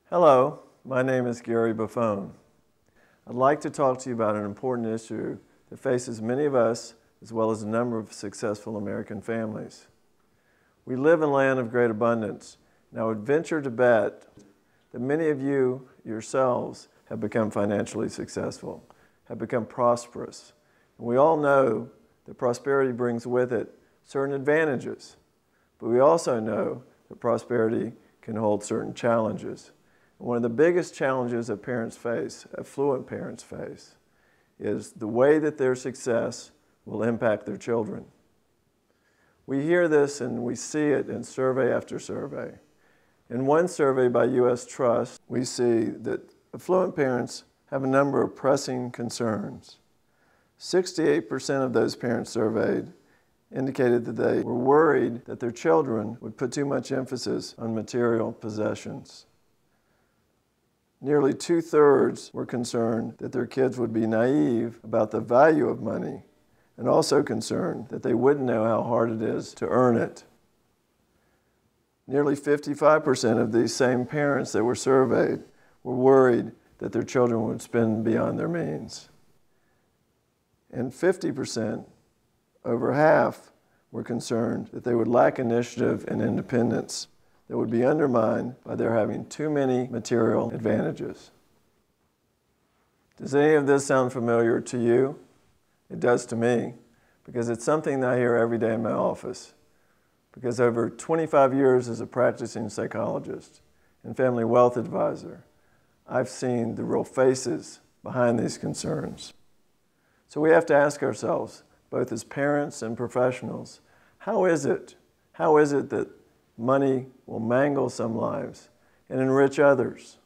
Hello, my name is Gary Buffone. I'd like to talk to you about an important issue that faces many of us as well as a number of successful American families. We live in a land of great abundance, and I would venture to bet that many of you yourselves have become financially successful, have become prosperous. And we all know that prosperity brings with it certain advantages, but we also know that prosperity can hold certain challenges. One of the biggest challenges that parents face, affluent parents face, is the way that their success will impact their children. We hear this and we see it in survey after survey. In one survey by U.S. Trust, we see that affluent parents have a number of pressing concerns. 68% of those parents surveyed indicated that they were worried that their children would put too much emphasis on material possessions. Nearly 2/3 were concerned that their kids would be naive about the value of money and also concerned that they wouldn't know how hard it is to earn it. Nearly 55% of these same parents that were surveyed were worried that their children would spend beyond their means. And 50%, over half, were concerned that they would lack initiative and independence that would be undermined by their having too many material advantages. Does any of this sound familiar to you? It does to me, because it's something that I hear every day in my office. Because over 25 years as a practicing psychologist and family wealth advisor, I've seen the real faces behind these concerns. So we have to ask ourselves, both as parents and professionals, how is it that money will mangle some lives and enrich others?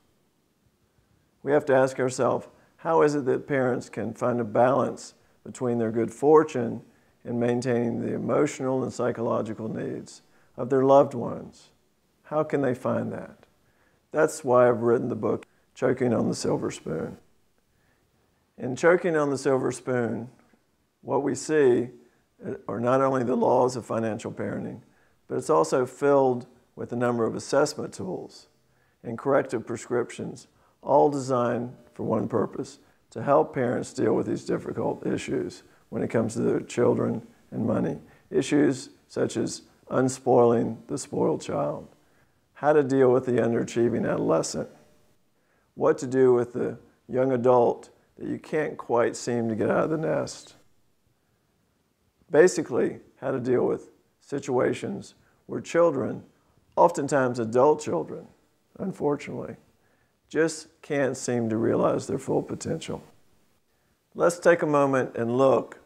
We have to ask ourselves, how is it that parents can find a balance between their good fortune and maintaining the emotional and psychological needs of their loved ones? How can they find that? That's why I've written the book, Choking on the Silver Spoon. In Choking on the Silver Spoon, what we see are not only the laws of financial parenting, but it's also filled with a number of assessment tools and corrective prescriptions, all designed for one purpose: to help parents deal with these difficult issues when it comes to their children and money. Issues such as unspoiling the spoiled child, how to deal with the underachieving adolescent, what to do with the young adult that you can't quite seem to get out of the nest. Basically, how to deal with situations where children, oftentimes adult children, unfortunately, just can't seem to realize their full potential. Let's take a moment and look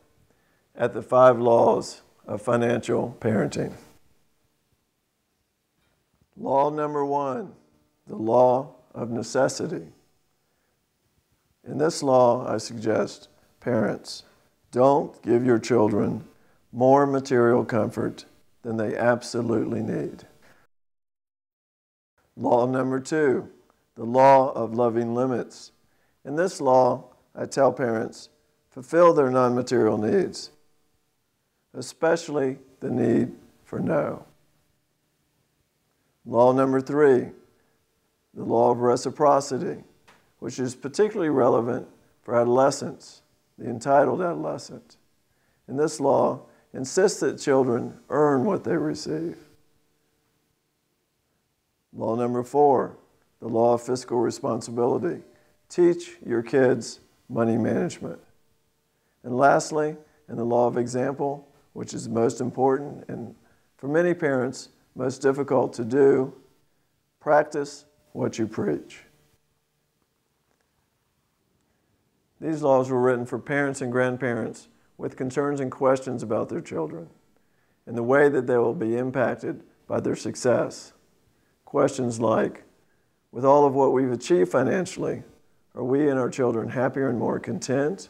at the 5 laws of financial parenting. Law number 1, the law of necessity. In this law, I suggest parents, don't give your children more material comfort than they absolutely need. Law number 2, the law of loving limits. In this law, I tell parents, fulfill their non-material needs, especially the need for no. Law number 3, the law of reciprocity, which is particularly relevant for adolescents, the entitled adolescent. In this law, insists that children earn what they receive. Law number 4, the law of fiscal responsibility. Teach your kids money management. And lastly, in the law of example, which is most important and for many parents most difficult to do, practice what you preach. These laws were written for parents and grandparents with concerns and questions about their children and the way that they will be impacted by their success. Questions like, with all of what we've achieved financially, are we and our children happier and more content?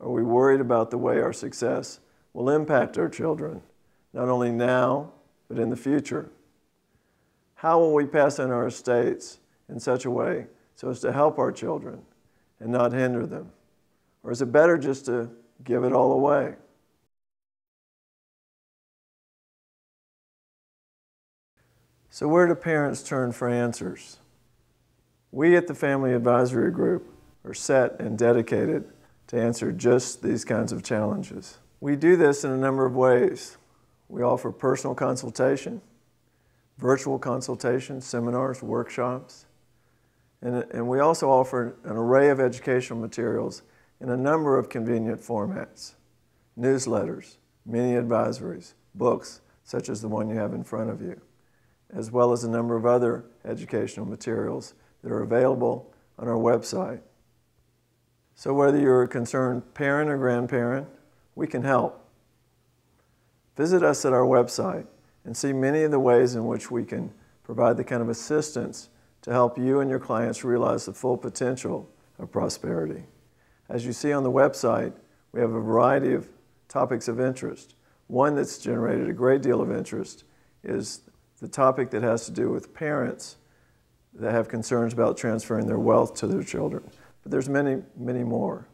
Are we worried about the way our success will impact our children, not only now, but in the future? How will we pass on our estates in such a way so as to help our children and not hinder them? Or is it better just to give it all away? So where do parents turn for answers? We at the Family Advisory Group are set and dedicated to answer just these kinds of challenges. We do this in a number of ways. We offer personal consultation, virtual consultation, seminars, workshops, and we also offer an array of educational materials in a number of convenient formats: newsletters, mini advisories, books such as the one you have in front of you, as well as a number of other educational materials that are available on our website. So whether you're a concerned parent or grandparent, we can help. Visit us at our website and see many of the ways in which we can provide the kind of assistance to help you and your clients realize the full potential of prosperity. As you see on the website, we have a variety of topics of interest. One that's generated a great deal of interest is the topic that has to do with parents that have concerns about transferring their wealth to their children. But there's many, many more.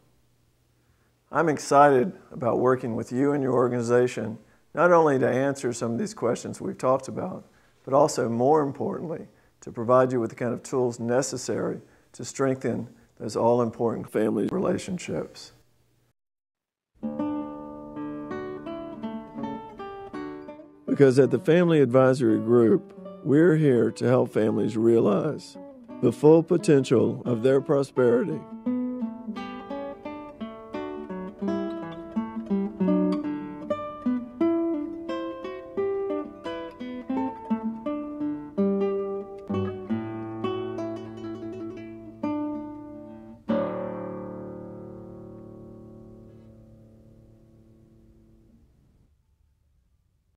I'm excited about working with you and your organization, not only to answer some of these questions we've talked about, but also, more importantly, to provide you with the kind of tools necessary to strengthen those all-important family relationships. Because at the Family Advisory Group, we're here to help families realize the full potential of their prosperity